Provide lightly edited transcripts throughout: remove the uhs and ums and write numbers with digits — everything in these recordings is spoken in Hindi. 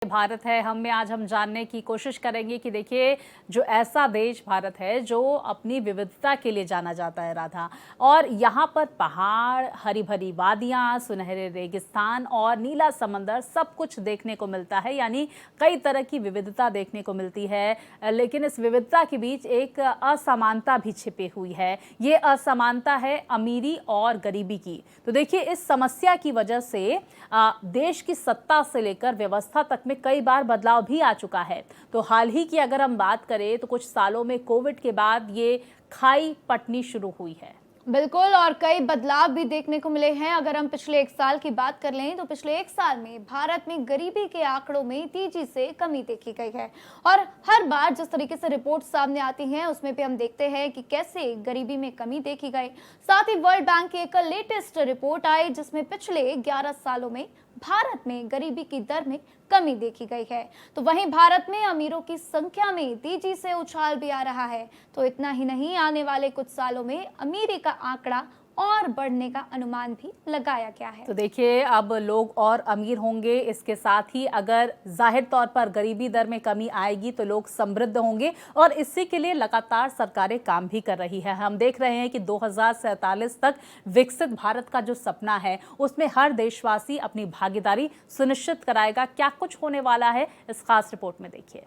भारत है हम में आज हम जानने की कोशिश करेंगे कि देखिए जो ऐसा देश भारत है जो अपनी विविधता के लिए जाना जाता है राधा। और यहाँ पर पहाड़, हरी भरी वादियाँ, सुनहरे रेगिस्तान और नीला समंदर सब कुछ देखने को मिलता है, यानी कई तरह की विविधता देखने को मिलती है। लेकिन इस विविधता के बीच एक असमानता भी छिपी हुई है। ये असमानता है अमीरी और गरीबी की। तो देखिए इस समस्या की वजह से देश की सत्ता से लेकर व्यवस्था तक में कई बार बदलाव भी आ चुका है। तो हाल ही की अगर हम बात करें तो कुछ सालों में कोविड के बाद ये खाई पटनी शुरू हुई है। बिल्कुल, और कई बदलाव भी देखने को मिले हैं। अगर हम पिछले 1 साल की बात कर लें तो पिछले 1 साल में भारत में गरीबी के आंकड़ों में तेजी से कमी देखी गई है। और हर बार जिस तरीके से रिपोर्ट सामने आती हैं उसमें भी हम देखते हैं कि कैसे गरीबी में कमी देखी गई। साथ ही वर्ल्ड बैंक की एक लेटेस्ट रिपोर्ट आई जिसमें पिछले 11 सालों में भारत में गरीबी की दर में कमी देखी गई है। तो वहीं भारत में अमीरों की संख्या में तेजी से उछाल भी आ रहा है। तो इतना ही नहीं, आने वाले कुछ सालों में अमीरी का आंकड़ा और बढ़ने का अनुमान भी लगाया गया है। तो देखिए अब लोग और अमीर होंगे, इसके साथ ही अगर जाहिर तौर पर गरीबी दर में कमी आएगी तो लोग समृद्ध होंगे और इसी के लिए लगातार सरकारें काम भी कर रही है। हम देख रहे हैं कि 2047 तक विकसित भारत का जो सपना है उसमें हर देशवासी अपनी भागीदारी सुनिश्चित कराएगा। क्या कुछ होने वाला है इस खास रिपोर्ट में देखिए।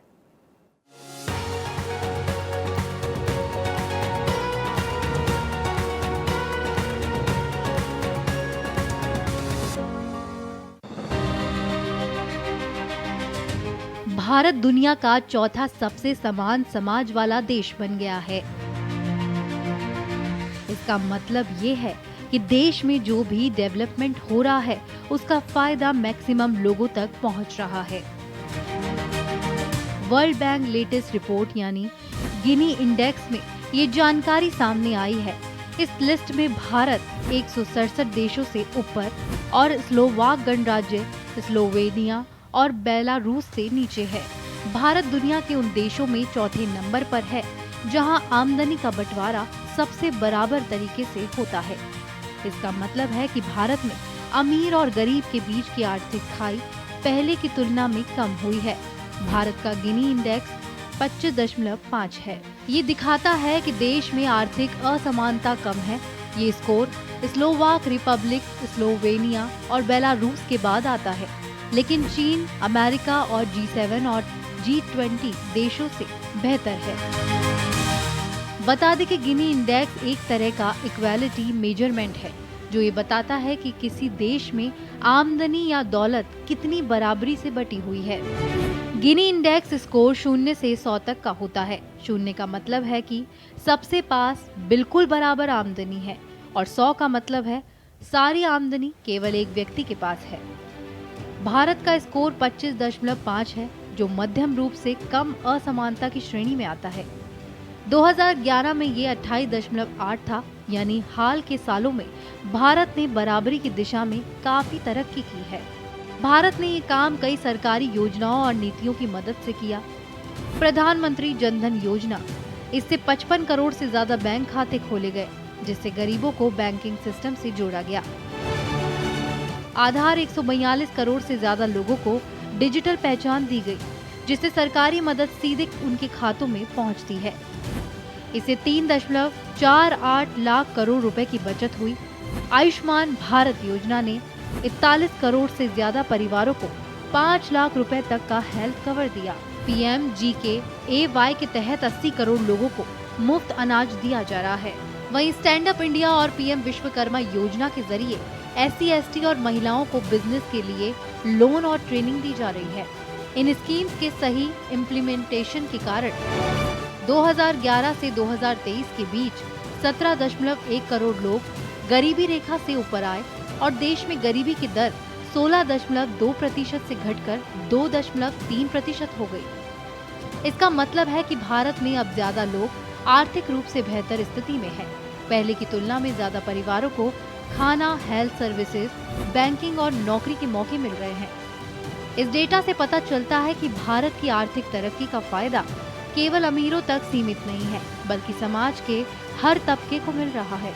भारत दुनिया का चौथा सबसे समान समाज वाला देश बन गया है। इसका मतलब ये है कि देश में जो भी डेवलपमेंट हो रहा है उसका फायदा मैक्सिमम लोगों तक पहुंच रहा है। वर्ल्ड बैंक लेटेस्ट रिपोर्ट यानी गिनी इंडेक्स में ये जानकारी सामने आई है। इस लिस्ट में भारत 167 देशों से ऊपर और स्लोवाक गणराज्य, स्लोवेनिया और बेलारूस से नीचे है। भारत दुनिया के उन देशों में चौथे नंबर पर है जहां आमदनी का बंटवारा सबसे बराबर तरीके से होता है। इसका मतलब है कि भारत में अमीर और गरीब के बीच की आर्थिक खाई पहले की तुलना में कम हुई है। भारत का गिनी इंडेक्स 25.5 है। ये दिखाता है कि देश में आर्थिक असमानता कम है। ये स्कोर स्लोवाक रिपब्लिक, स्लोवेनिया और बेलारूस के बाद आता है, लेकिन चीन, अमेरिका और G7 और G20 देशों से बेहतर है। बता दें कि गिनी इंडेक्स एक तरह का इक्वालिटी मेजरमेंट है जो ये बताता है कि किसी देश में आमदनी या दौलत कितनी बराबरी से बटी हुई है। गिनी इंडेक्स स्कोर 0 से 100 तक का होता है। 0 का मतलब है कि सबसे पास बिल्कुल बराबर आमदनी है और 100 का मतलब है सारी आमदनी केवल एक व्यक्ति के पास है। भारत का स्कोर 25.5 है जो मध्यम रूप से कम असमानता की श्रेणी में आता है। 2011 में ये 28.8 था, यानी हाल के सालों में भारत ने बराबरी की दिशा में काफी तरक्की की है। भारत ने ये काम कई सरकारी योजनाओं और नीतियों की मदद से किया। प्रधानमंत्री जन धन योजना, इससे 55 करोड़ से ज्यादा बैंक खाते खोले गए जिससे गरीबों को बैंकिंग सिस्टम से जोड़ा गया। आधार 142 करोड़ से ज्यादा लोगों को डिजिटल पहचान दी गई जिससे सरकारी मदद सीधे उनके खातों में पहुंचती है। इससे 3.48 लाख करोड़ रुपए की बचत हुई। आयुष्मान भारत योजना ने 41 करोड़ से ज्यादा परिवारों को 5 लाख रुपए तक का हेल्थ कवर दिया। PMGKAY के तहत 80 करोड़ लोगों को मुफ्त अनाज दिया जा रहा है। वहीं स्टैंड अप इंडिया और PM विश्वकर्मा योजना के जरिए SC ST और महिलाओं को बिजनेस के लिए लोन और ट्रेनिंग दी जा रही है। इन स्कीम्स के सही इम्प्लीमेंटेशन के कारण 2011 से 2023 के बीच 17.1 करोड़ लोग गरीबी रेखा से ऊपर आए और देश में गरीबी की दर 16.2% से घटकर 2.3% हो गई। इसका मतलब है कि भारत में अब ज्यादा लोग आर्थिक रूप से बेहतर स्थिति में हैं। पहले की तुलना में ज्यादा परिवारों को खाना, हेल्थ सर्विसेज, बैंकिंग और नौकरी के मौके मिल रहे हैं। इस डेटा से पता चलता है कि भारत की आर्थिक तरक्की का फायदा केवल अमीरों तक सीमित नहीं है बल्कि समाज के हर तबके को मिल रहा है।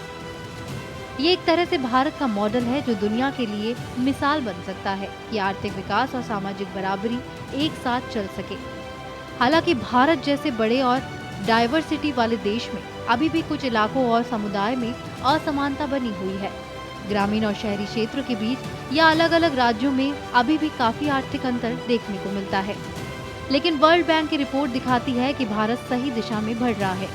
ये एक तरह से भारत का मॉडल है जो दुनिया के लिए मिसाल बन सकता है कि आर्थिक विकास और सामाजिक बराबरी एक साथ चल सके। हालांकि भारत जैसे बड़े और डाइवर्सिटी वाले देश में अभी भी कुछ इलाकों और समुदाय में असमानता बनी हुई है। ग्रामीण और शहरी क्षेत्र के बीच या अलग अलग राज्यों में अभी भी काफी आर्थिक अंतर देखने को मिलता है। लेकिन वर्ल्ड बैंक की रिपोर्ट दिखाती है कि भारत सही दिशा में बढ़ रहा है।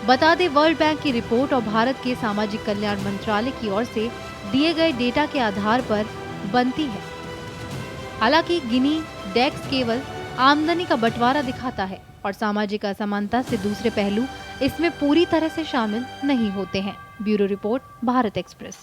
बता दें, वर्ल्ड बैंक की रिपोर्ट और भारत के सामाजिक कल्याण मंत्रालय की ओर से दिए गए डेटा के आधार पर बनती है। हालांकि गिनी डेक्स केवल आमदनी का बंटवारा दिखाता है और सामाजिक असमानता से दूसरे पहलू इसमें पूरी तरह से शामिल नहीं होते हैं। Bureau report, Bharat express.